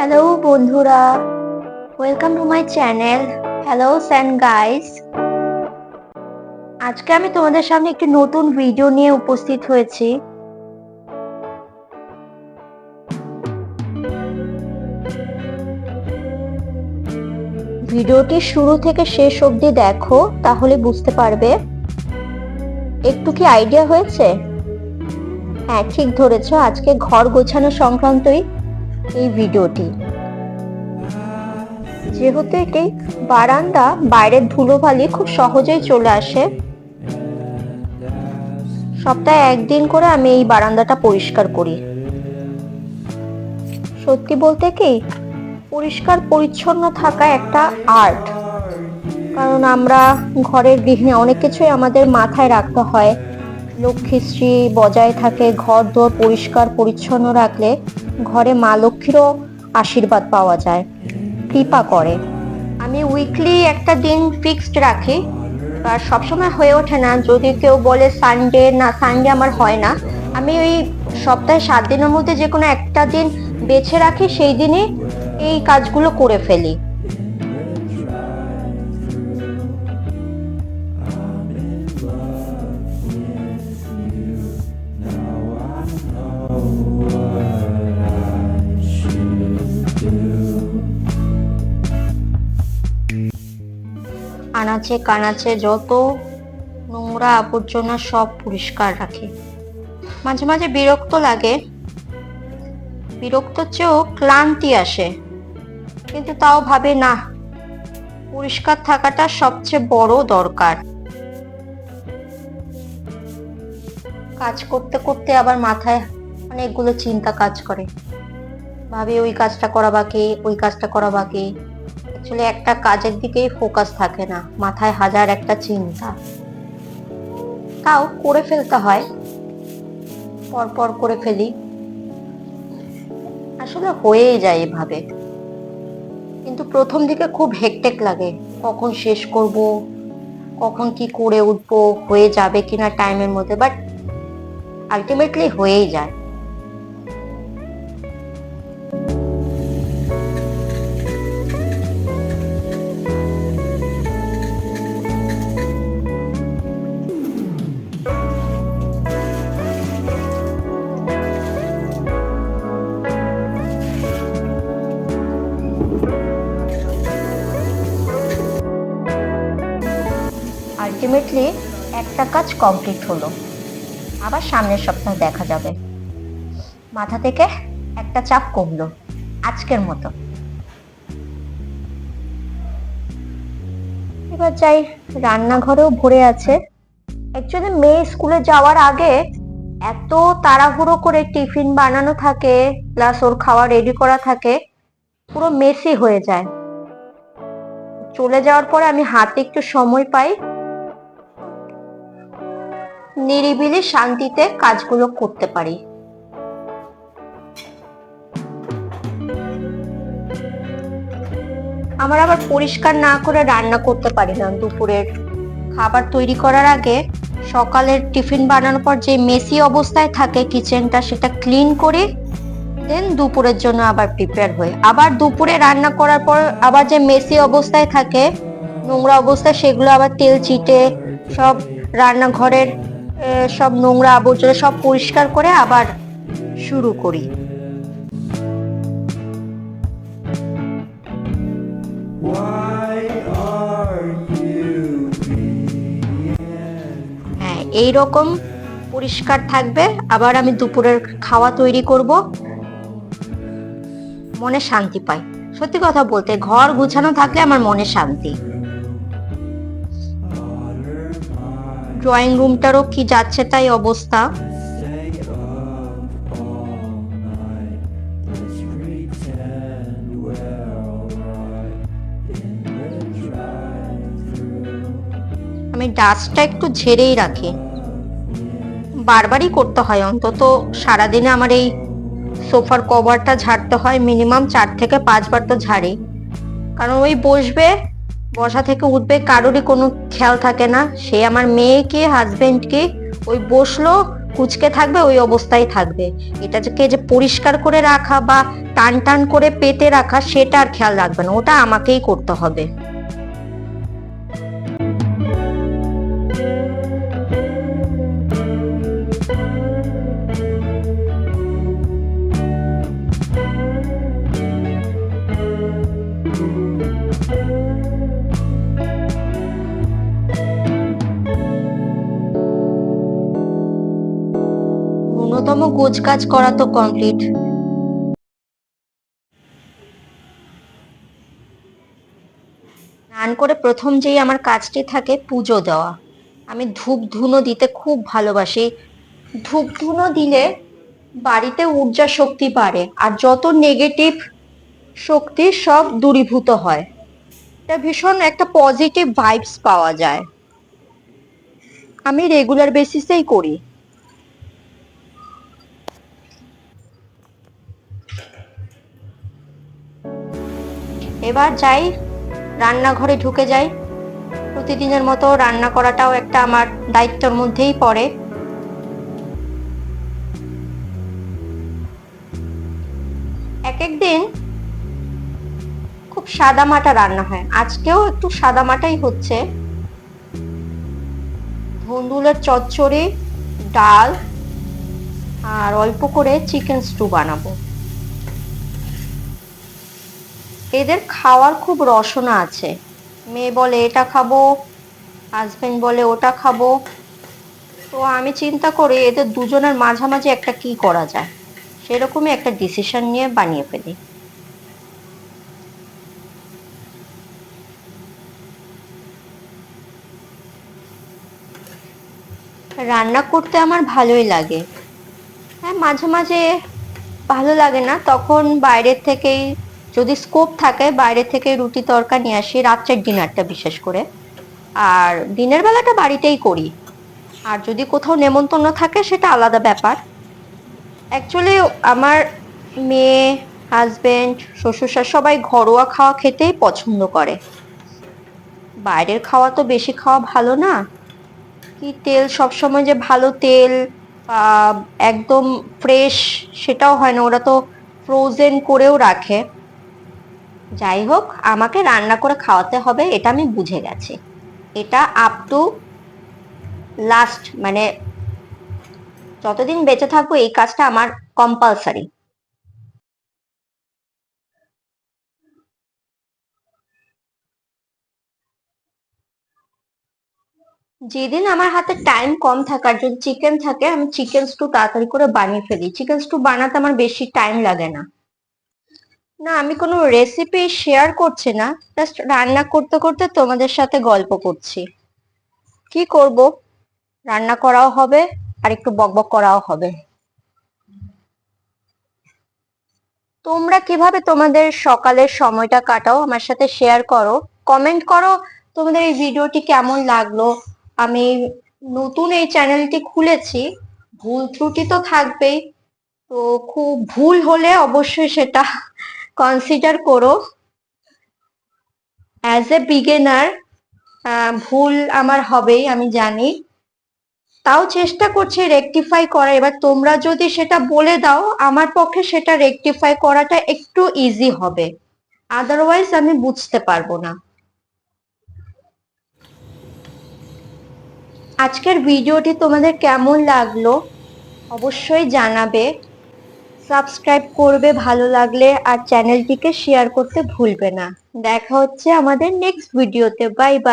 Hello বন্ধুরা, welcome to my channel. Hello and guys, আজকে আমি তোমাদের সামনে একটি নতুন ভিডিও নিয়ে উপস্থিত হয়েছি। ভিডিওটি শুরু থেকে শেষ অবধি দেখো, তাহলে বুঝতে পারবে। একটু কি আইডিয়া হয়েছে? হ্যাঁ, ঠিক ধরেছো, আজকে ঘর গোছানো সংক্রান্তই এই ভিডিওটি। যেহেতু এটি বারান্দা, বাইরের ধুলোবালি খুব সহজেই চলে আসে। সপ্তাহে একদিন করে আমি এই বারান্দাটা পরিষ্কার করি। সত্যি বলতে কি, পরিষ্কার পরিচ্ছন্ন থাকা একটা আর্ট। কারণ আমরা ঘরের গৃহিণী, অনেক কিছুই আমাদের মাথায় রাখতে হয়। লক্ষ্মীশ্রী বজায় থাকে। ঘর দোর পরিষ্কার পরিচ্ছন্ন রাখলে ঘরে মা লক্ষ্মীরও আশীর্বাদ পাওয়া যায়, কৃপা করে। আমি উইকলি একটা দিন ফিক্সড রাখি, আর সবসময় হয়ে ওঠে না। যদি কেউ বলে সানডে, না, সানডে আমার হয় না। আমি ওই সপ্তাহে 7 দিনের মধ্যে যে কোনো একটা দিন বেছে রাখি, সেই দিনই এই কাজগুলো করে ফেলি। আনাচে কানাচে যত নোংরা আবর্জনা সব পরিষ্কার রাখি। মাঝে মাঝে বিরক্ত লাগে, বিরক্তর চেয়েও ক্লান্তি আসে, কিন্তু তাও ভাবে না, পরিষ্কার থাকাটা সবচেয়ে বড় দরকার। কাজ করতে করতে আবার মাথায় অনেকগুলো চিন্তা কাজ করে। ভাবি ওই কাজটা করা বাকি, ওই কাজটা করা বাকি। অ্যাকচুয়ালি একটা কাজের দিকেই ফোকাস থাকে না, মাথায় হাজার একটা চিন্তা। তাও করে ফেলতে হয়, পরপর করে ফেলি। আসলে হয়েই যায় এভাবে, কিন্তু প্রথম দিকে খুব হেক্টেক লাগে। কখন শেষ করব, কখন কি করে উঠবো, হয়ে যাবে কিনা টাইমের মধ্যে, বাট আলটিমেটলি হয়েই যায়। আলটিমেটলি একটা কাজ কমপ্লিট হলো, আবার সামনের সপ্তাহে দেখা যাবে। মাথা থেকে একটা চাপ কমলো আজকের মতো। এবার যাই, রান্নাঘরেও ভরে আছে। অ্যাকচুয়ালি মেয়ে স্কুলে যাওয়ার আগে এত তাড়াহুড়ো করে টিফিন বানানো থাকে, প্লাস ওর খাওয়া রেডি করা থাকে, পুরো মেসি হয়ে যায়। চলে যাওয়ার পরে আমি হাতে একটু সময় পাই, নিরিবিলি শান্তিতে কাজগুলো করতে পারি। আমার আবার পরিষ্কার না করে রান্না করতে পারি না। দুপুরের খাবার তৈরি করার আগে, সকালের টিফিন বানানোর পর যে মেসি অবস্থায় থাকে কিচেনটা, সেটা ক্লিন করি, দেন দুপুরের জন্য আবার প্রিপেয়ার হই। আবার দুপুরে রান্না করার পর আবার যে মেসি অবস্থায় থাকে, নোংরা অবস্থায়, সেগুলো আবার তেল চিটে সব রান্নাঘরের সব নোংরা আবর্জনা সব পরিষ্কার করে আবার শুরু করি। হ্যাঁ, এইরকম পরিষ্কার থাকবে। আবার আমি দুপুরের খাওয়া তৈরি করব, মনে শান্তি পাই। সত্যি কথা বলতে, ঘর গুছানো থাকলে আমার মনে শান্তি। ড্রয়িং রুমটারও কি যাচ্ছে তাই অবস্থা। আমি ডাস্টটা একটু ঝেড়েই রাখি, বারবারই করতে হয়। অন্তত সারাদিনে আমার এই সোফার কভারটা ঝাড়তে হয়, মিনিমাম 4 থেকে 5 বার তো ঝাড়ি। কারণ ওই বসবে, বসা থেকে উঠবে, কারোরই কোনো খেয়াল থাকে না। সে আমার মেয়ে কি হাজবেন্ড কি, ওই বসলো, কুঁচকে থাকবে, ওই অবস্থায় থাকবে। এটাকে যে পরিষ্কার করে রাখা বা টান টান করে পেতে রাখা সেটা আর খেয়াল রাখবে না, ওটা আমাকেই করতে হবে। ন্যূনতম গোছগাছ করা তো কমপ্লিট। স্নান করে প্রথম যেই আমার কাজটি থাকে পুজো দেওয়া। আমি ধূপ ধুনো দিতে খুব ভালোবাসি। ধূপ ধুনো দিলে বাড়িতে ঊর্জা শক্তি বাড়ে, আর যত নেগেটিভ শক্তি সব দূরীভূত হয়। এটা ভীষণ একটা পজিটিভ ভাইবস পাওয়া যায়। আমি রেগুলার বেসিসেই করি। এবার যাই, রান্নাঘরে ঢুকে যাই। প্রতিদিনের মতো রান্না করাটাও একটা আমার দায়িত্বের মধ্যেই পড়ে। এক এক দিন খুব সাদামাটা রান্না হয়, আজকেও একটু সাদামাটাই হচ্ছে। ধুন্দুলের চচ্চড়ি, ডাল, আর অল্প করে চিকেন স্টু বানাবো। এদের খাওয়ার খুব রসনা আছে। মেয়ে বলে এটা খাবো, হাজবেন্ড বলে ওটা খাবো। তো আমি চিন্তা করি এদের দুজনের মাঝামাঝি একটা কি করা যায়, সেরকমই একটা ডিসিশন নিয়ে বানিয়ে ফেলি। রান্না করতে আমার ভালোই লাগে। হ্যাঁ, মাঝে মাঝে ভালো লাগে না, তখন বাইরের থেকেই, যদি স্কোপ থাকে বাইরে থেকে রুটি তড়কা নিয়ে আসি, রাত্রের ডিনারটা বিশেষ করে। আর দিনের বেলাটা বাড়িতেই করি। আর যদি কোথাও নেমন্তন্ন থাকে সেটা আলাদা ব্যাপার। অ্যাকচুয়ালি আমার মেয়ে, হাজবেন্ড, শ্বশুর সবাই ঘরোয়া খাওয়া খেতেই পছন্দ করে। বাইরের খাওয়া তো বেশি খাওয়া ভালো না। কি তেল, সবসময় যে ভালো তেল একদম ফ্রেশ সেটাও হয় না, ওরা তো ফ্রোজেন করেও রাখে। যাই হোক, আমাকে রান্না করে খাওয়াতে হবে, এটা আমি বুঝে গেছি। এটা আপ টু লাস্ট, মানে যতদিন বেঁচে থাকবো এই কাজটা আমার কম্পালসারি। যেদিন আমার হাতে টাইম কম থাকার, যদি চিকেন থাকে আমি চিকেন স্টু তাড়াতাড়ি করে বানিয়ে ফেলি। চিকেন স্টু বানাতে আমার বেশি টাইম লাগে না। না, আমি কোনো রেসিপি শেয়ার করছি না, জাস্ট রান্না করতে করতে তোমাদের সাথে গল্প করছি। কি করব, রান্না করাও হবে আর একটু বকবক করাও হবে। তোমরা কিভাবে তোমাদের সকালের সময়টা কাটাও আমার সাথে শেয়ার করো, কমেন্ট করো তোমাদের এই ভিডিওটি কেমন লাগলো। আমি নতুন এই চ্যানেলটি খুলেছি, ভুল ত্রুটি তো থাকবেই। তো খুব ভুল হলে অবশ্যই সেটা কনসিডার করো। অ্যাজ এ বিগিনার ভুল আমার হবেই, আমি জানি। তাও চেষ্টা করছি রেকটিফাই করা। এবার তোমরা যদি সেটা বলে দাও, আমার পক্ষে সেটা রেকটিফাই করাটা একটু ইজি হবে, আদারওয়াইজ আমি বুঝতে পারবো না। আজকের ভিডিওটি তোমাদের কেমন লাগলো অবশ্যই জানাবে। সাবস্ক্রাইব করবে ভালো লাগলে, আর চ্যানেলটিকে শেয়ার করতে ভুলবে না। দেখা হচ্ছে আমাদের নেক্সট ভিডিওতে। Bye bye.